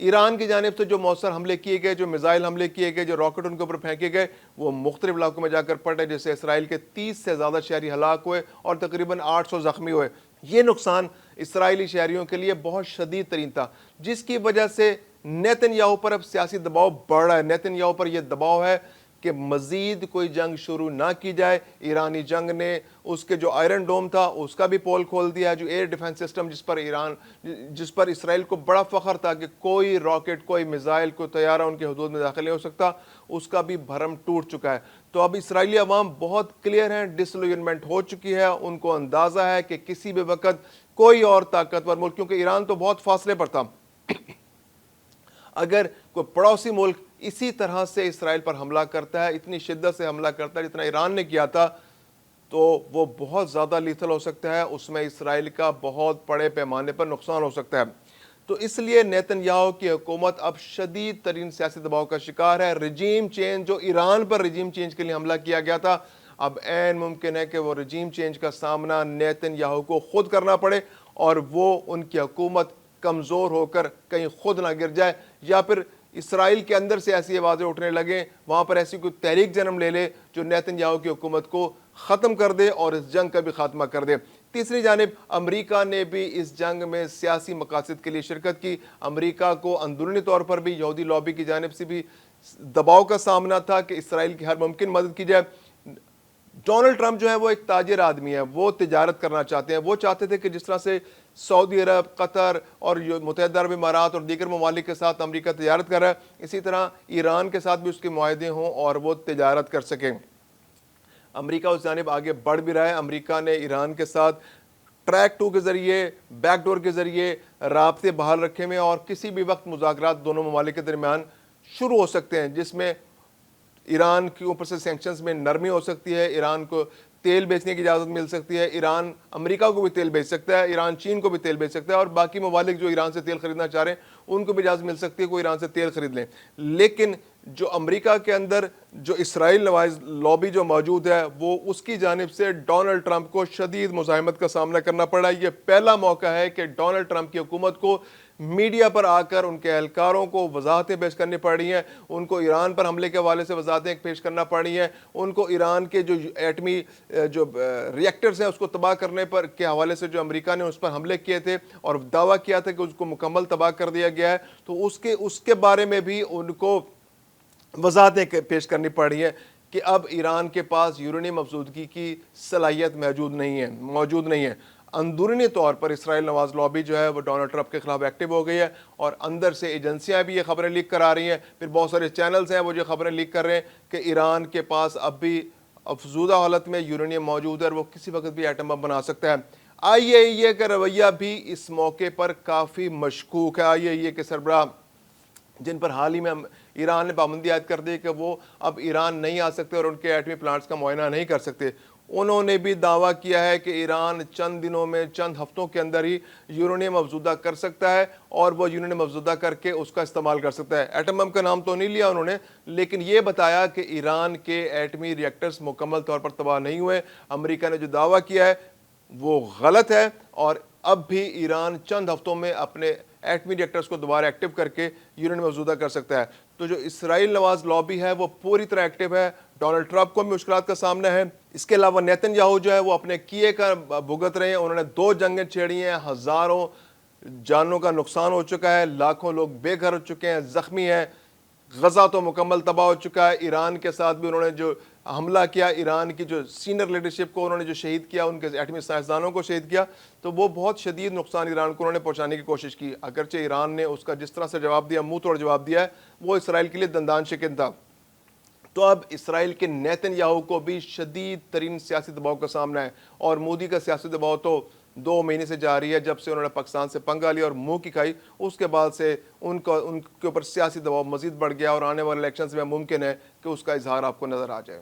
ایران کی جانب سے جو مؤثر حملے کیے گئے، جو میزائل حملے کیے گئے، جو راکٹ ان کے اوپر پھینکے گئے، وہ مختلف علاقوں میں جا کر پڑے، جیسے اسرائیل کے 30 سے زیادہ شہری ہلاک ہوئے اور تقریباً 800 زخمی ہوئے۔ یہ نقصان اسرائیلی شہریوں کے لیے بہت شدید ترین تھا، جس کی وجہ سے نیتن یاہو پر اب سیاسی دباؤ بڑھ رہا ہے۔ نیتن یاہو پر یہ دباؤ ہے کہ مزید کوئی جنگ شروع نہ کی جائے۔ ایرانی جنگ نے اس کے جو آئرن ڈوم تھا اس کا بھی پول کھول دیا، جو ایئر ڈیفنس سسٹم جس پر اسرائیل کو بڑا فخر تھا کہ کوئی راکٹ، کوئی میزائل، کوئی طیارہ ان کے حدود میں داخل نہیں ہو سکتا، اس کا بھی بھرم ٹوٹ چکا ہے۔ تو اب اسرائیلی عوام بہت کلیئر ہیں، ڈس الوجنمنٹ ہو چکی ہے، ان کو اندازہ ہے کہ کسی بھی وقت کوئی اور طاقتور ملک، کیونکہ ایران تو بہت فاصلے پر تھا، اگر کوئی پڑوسی ملک اسی طرح سے اسرائیل پر حملہ کرتا ہے، اتنی شدت سے حملہ کرتا ہے جتنا ایران نے کیا تھا، تو وہ بہت زیادہ لیتھل ہو سکتا ہے، اس میں اسرائیل کا بہت بڑے پیمانے پر نقصان ہو سکتا ہے۔ تو اس لیے نیتن یاہو کی حکومت اب شدید ترین سیاسی دباؤ کا شکار ہے۔ رجیم چینج، جو ایران پر رجیم چینج کے لیے حملہ کیا گیا تھا، اب عین ممکن ہے کہ وہ رجیم چینج کا سامنا نیتن یاہو کو خود کرنا پڑے، اور وہ ان کی حکومت کمزور ہو کر کہیں خود نہ گر جائے، یا پھر اسرائیل کے اندر سے ایسی آوازیں اٹھنے لگیں، وہاں پر ایسی کوئی تحریک جنم لے لے جو نیتن یاہو کی حکومت کو ختم کر دے اور اس جنگ کا بھی خاتمہ کر دے۔ تیسری جانب امریکہ نے بھی اس جنگ میں سیاسی مقاصد کے لیے شرکت کی۔ امریکہ کو اندرونی طور پر بھی یہودی لابی کی جانب سے بھی دباؤ کا سامنا تھا کہ اسرائیل کی ہر ممکن مدد کی جائے۔ ڈونلڈ ٹرمپ جو ہے وہ ایک تاجر آدمی ہے، وہ تجارت کرنا چاہتے ہیں، وہ چاہتے تھے کہ جس طرح سے سعودی عرب، قطر اور متحدہ عرب امارات اور دیگر ممالک کے ساتھ امریکہ تجارت کر رہا ہے، اسی طرح ایران کے ساتھ بھی اس کے معاہدے ہوں اور وہ تجارت کر سکیں۔ امریکہ اس جانب آگے بڑھ بھی رہا ہے۔ امریکہ نے ایران کے ساتھ ٹریک 2 کے ذریعے، بیک ڈور کے ذریعے رابطے بحال رکھے ہوئے، اور کسی بھی وقت مذاکرات دونوں ممالک کے درمیان شروع ہو سکتے ہیں، جس میں ایران کے اوپر سے سینکشنز میں نرمی ہو سکتی ہے، ایران کو تیل بیچنے کی اجازت مل سکتی ہے، ایران امریکہ کو بھی تیل بیچ سکتا ہے، ایران چین کو بھی تیل بیچ سکتا ہے، اور باقی ممالک جو ایران سے تیل خریدنا چاہ رہے ہیں ان کو بھی اجازت مل سکتی ہے کوئی ایران سے تیل خرید لیں۔ لیکن جو امریکہ کے اندر جو اسرائیل نواز لابی جو موجود ہے، وہ اس کی جانب سے ڈونلڈ ٹرمپ کو شدید مزاحمت کا سامنا کرنا پڑا۔ یہ پہلا موقع ہے کہ ڈونلڈ ٹرمپ کی حکومت کو میڈیا پر آ کر ان کے اہلکاروں کو وضاحتیں پیش کرنی پڑ رہی ہیں، ان کو ایران پر حملے کے حوالے سے وضاحتیں پیش کرنا پڑ رہی ہیں، ان کو ایران کے جو ایٹمی جو ریئیکٹرز ہیں اس کو تباہ کرنے پر کے حوالے سے جو امریکہ نے اس پر حملے کیے تھے اور دعویٰ کیا تھا کہ اس کو مکمل تباہ کر دیا گیا ہے، تو اس کے بارے میں بھی ان کو وضاحتیں پیش کرنی پڑ رہی ہیں کہ اب ایران کے پاس یورینیم افزودگی کی صلاحیت موجود نہیں ہے۔ اندرونی طور پر اسرائیل نواز لابی جو ہے وہ ڈونلڈ ٹرمپ کے خلاف ایکٹیو ہو گئی ہے، اور اندر سے ایجنسیاں بھی یہ خبریں لیک کرا رہی ہیں، پھر بہت سارے چینلز ہیں وہ جو خبریں لیک کر رہے ہیں کہ ایران کے پاس اب بھی افزودہ حالت میں یورینیم موجود ہے اور وہ کسی وقت بھی ایٹم بم بنا سکتا ہے۔ آئی اے ای اے کا رویہ بھی اس موقع پر کافی مشکوک ہے۔ آئی اے ای اے کے سربراہ، جن پر حال ہی میں ایران نے پابندی عائد کر دی کہ وہ اب ایران نہیں آ سکتے اور ان کے ایٹمی پلانٹس کا معائنہ نہیں کر سکتے، انہوں نے بھی دعویٰ کیا ہے کہ ایران چند دنوں میں، چند ہفتوں کے اندر ہی یورینیم افزودہ کر سکتا ہے، اور وہ یورینیم افزودہ کر کے اس کا استعمال کر سکتا ہے۔ ایٹم بم کا نام تو نہیں لیا انہوں نے، لیکن یہ بتایا کہ ایران کے ایٹمی ریئیکٹرز مکمل طور پر تباہ نہیں ہوئے۔ امریکہ نے جو دعویٰ کیا ہے وہ غلط ہے، اور اب بھی ایران چند ہفتوں میں اپنے ایٹمی ریئیکٹرز کو دوبارہ ایکٹیو کر کے یورینیم افزودہ کر سکتا ہے۔ تو جو اسرائیل نواز لابی ہے وہ پوری طرح ایکٹیو ہے، ڈونلڈ ٹرمپ کو بھی مشکلات کا سامنا ہے۔ اس کے علاوہ نیتن یاہو جو ہے وہ اپنے کیے کا بھگت رہے ہیں، انہوں نے 2 جنگیں چھیڑی ہیں، ہزاروں جانوں کا نقصان ہو چکا ہے، لاکھوں لوگ بے گھر ہو چکے ہیں، زخمی ہیں، غزہ تو مکمل تباہ ہو چکا ہے۔ ایران کے ساتھ بھی انہوں نے جو حملہ کیا، ایران کی جو سینئر لیڈرشپ کو انہوں نے جو شہید کیا، ان کے ایٹمی سائنسدانوں کو شہید کیا، تو وہ بہت شدید نقصان ایران کو انہوں نے پہنچانے کی کوشش کی، اگرچہ ایران نے اس کا جس طرح سے جواب دیا، منہ توڑ جواب دیا ہے، وہ اسرائیل کے لیے دندان شکن تھا۔ تو اب اسرائیل کے نیتن یاہو کو بھی شدید ترین سیاسی دباؤ کا سامنا ہے، اور مودی کا سیاسی دباؤ تو 2 مہینے سے جاری ہے، جب سے انہوں نے پاکستان سے پنگا لیا اور منہ کی کھائی، اس کے بعد سے ان کے اوپر سیاسی دباؤ مزید بڑھ گیا، اور آنے والے الیکشنز میں ممکن ہے کہ اس کا اظہار آپ کو نظر آ جائے۔